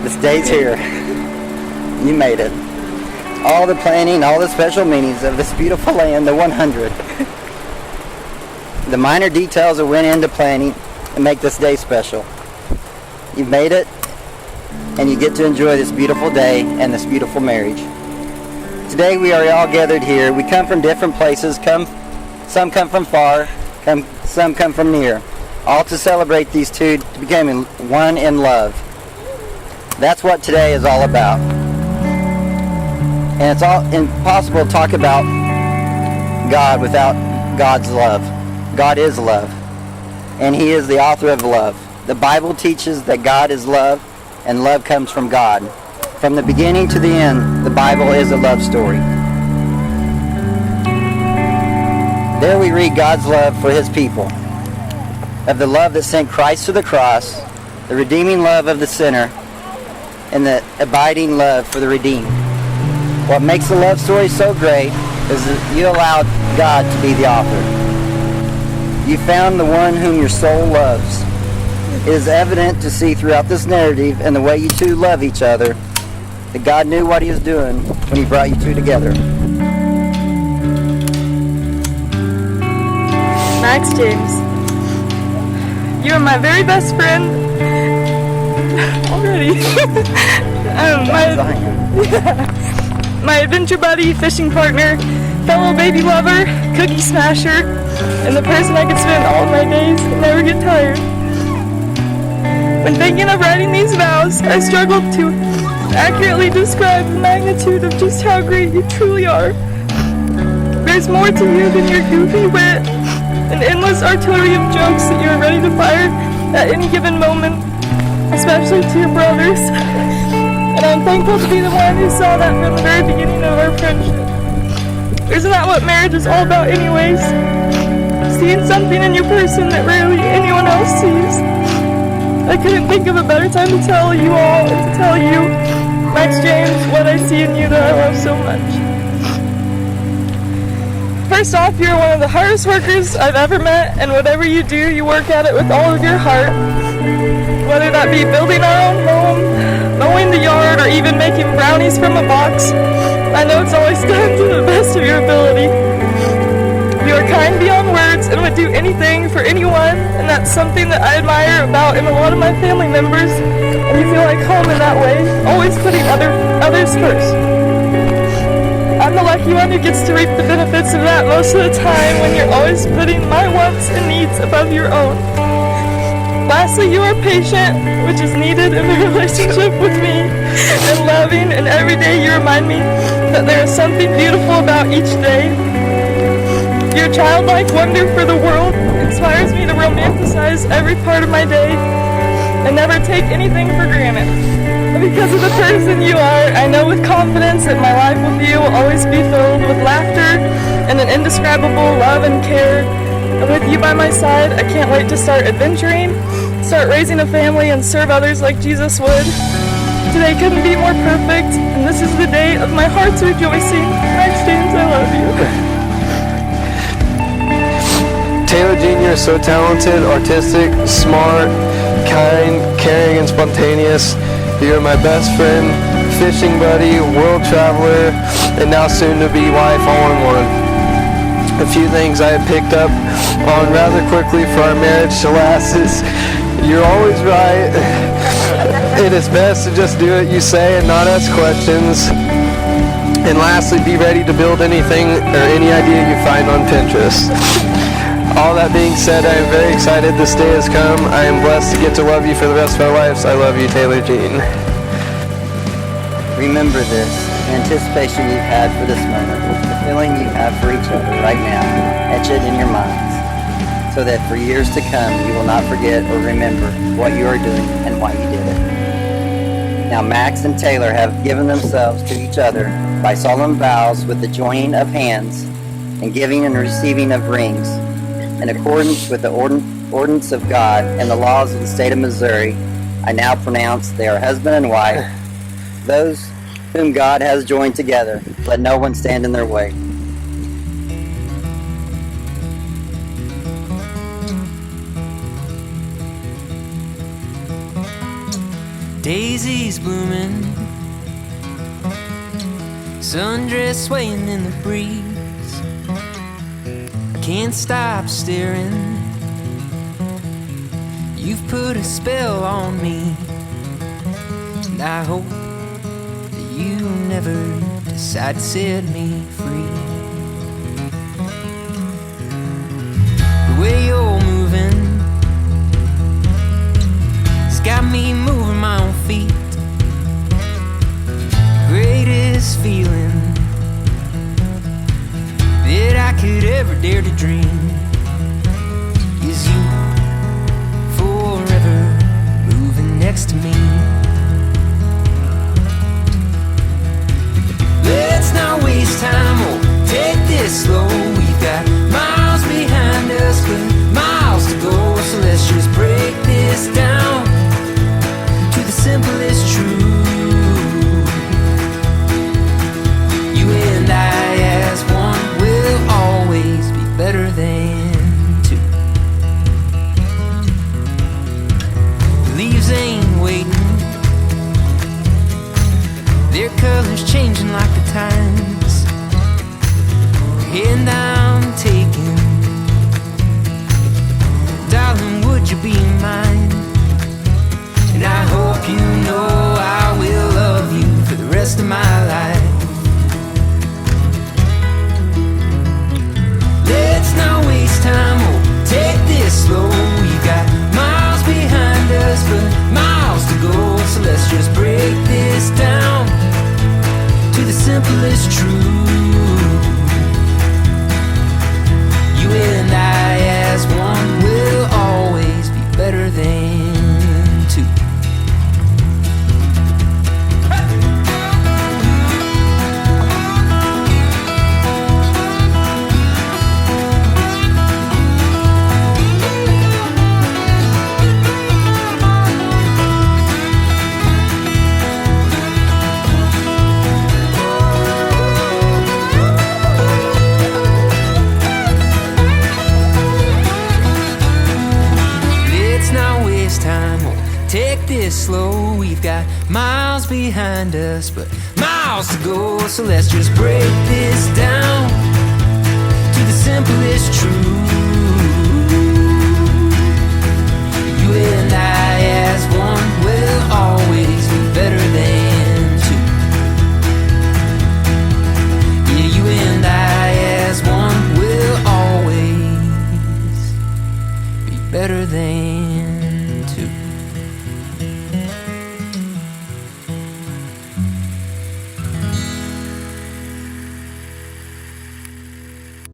This day's here. You made it. All the planning, all the special meanings of this beautiful land, the 100. The minor details that went into planning and make this day special. You've made it, and you get to enjoy this beautiful day and this beautiful marriage. Today we are all gathered here. We come from different places. Some come from far, some come from near. All to celebrate these two to becoming one in love. That's what today is all about. And it's all impossible to talk about God without God's love. God is love, and He is the author of love. The Bible teaches that God is love, and love comes from God. From the beginning to the end, the Bible is a love story. There we read God's love for His people, of the love that sent Christ to the cross, the redeeming love of the sinner, and the abiding love for the redeemed. What makes the love story so great is that you allowed God to be the author. You found the one whom your soul loves. It is evident to see throughout this narrative and the way you two love each other that God knew what He was doing when He brought you two together. Max James, you are my very best friend already. My adventure buddy, fishing partner, fellow baby lover, cookie smasher, and the person I could spend all of my days and never get tired. When thinking of writing these vows, I struggled to accurately describe the magnitude of just how great you truly are. There's more to you than your goofy wit, an endless artillery of jokes that you are ready to fire at any given moment, especially to your brothers. And I'm thankful to be the one who saw that from the very beginning of our friendship. Isn't that what marriage is all about anyways? Seeing something in your person that rarely anyone else sees. I couldn't think of a better time to tell you all and to tell you, Max James, what I see in you that I love so much. First off, you're one of the hardest workers I've ever met, and whatever you do, you work at it with all of your heart. Whether that be building our own home, mowing the yard, or even making brownies from a box, I know it's always done to the best of your ability. You are kind beyond words and would do anything for anyone, and that's something that I admire about in a lot of my family members, and you feel like home in that way, always putting others first. I'm the lucky one who gets to reap the benefits of that most of the time when you're always putting my wants and needs above your own. Lastly, you are patient, which is needed in the relationship with me, and loving, and every day you remind me that there is something beautiful about each day. Your childlike wonder for the world inspires me to romanticize every part of my day and never take anything for granted. And because of the person you are, I know with confidence that my life with you will always be filled with laughter and an indescribable love and care. And with you by my side, I can't wait to start adventuring, start raising a family, and serve others like Jesus would. Today couldn't be more perfect, and this is the day of my heart's rejoicing. Max James, I love you. Taylor Jr. is so talented, artistic, smart, kind, caring, and spontaneous. You're my best friend, fishing buddy, world traveler, and now soon to be wife all in one. A few things I have picked up on rather quickly for our marriage to last is you're always right. It is best to just do what you say and not ask questions. And lastly, be ready to build anything or any idea you find on Pinterest. All that being said, I am very excited this day has come. I am blessed to get to love you for the rest of our lives. I love you, Taylor Jean. Remember this, the anticipation you've had for this moment, the feeling you have for each other right now, etch it in your minds, so that for years to come you will not forget or remember what you are doing and why you did it. Now Max and Taylor have given themselves to each other by solemn vows with the joining of hands and giving and receiving of rings. In accordance with the ordinance of God and the laws of the state of Missouri, I now pronounce they are husband and wife, those whom God has joined together. Let no one stand in their way. daisies blooming, sundress swaying in the breeze. I can't stop staring. You've put a spell on me, and I hope that you never decide to set me free. The way you're moving, it's got me moving my own feet. The greatest feeling that I could ever dare to dream is you forever moving next to me. Let's not waste time, oh, take this slow. We've got miles behind us, but miles to go. So let's just break this down to the simplest truth. You and I as one will always be better than two. The leaves ain't waiting, their colors changing like the times. And I'm taking, darling, would you be mine? And I hope you know I will love you for the rest of my life. Let's not waste time, oh, take this slow. We've got miles behind us, but miles to go. So let's just break this down to the simplest truth. You and I as one will always be better than two. Take this slow, we've got miles behind us, but miles to go. So let's just break this down to the simplest truth.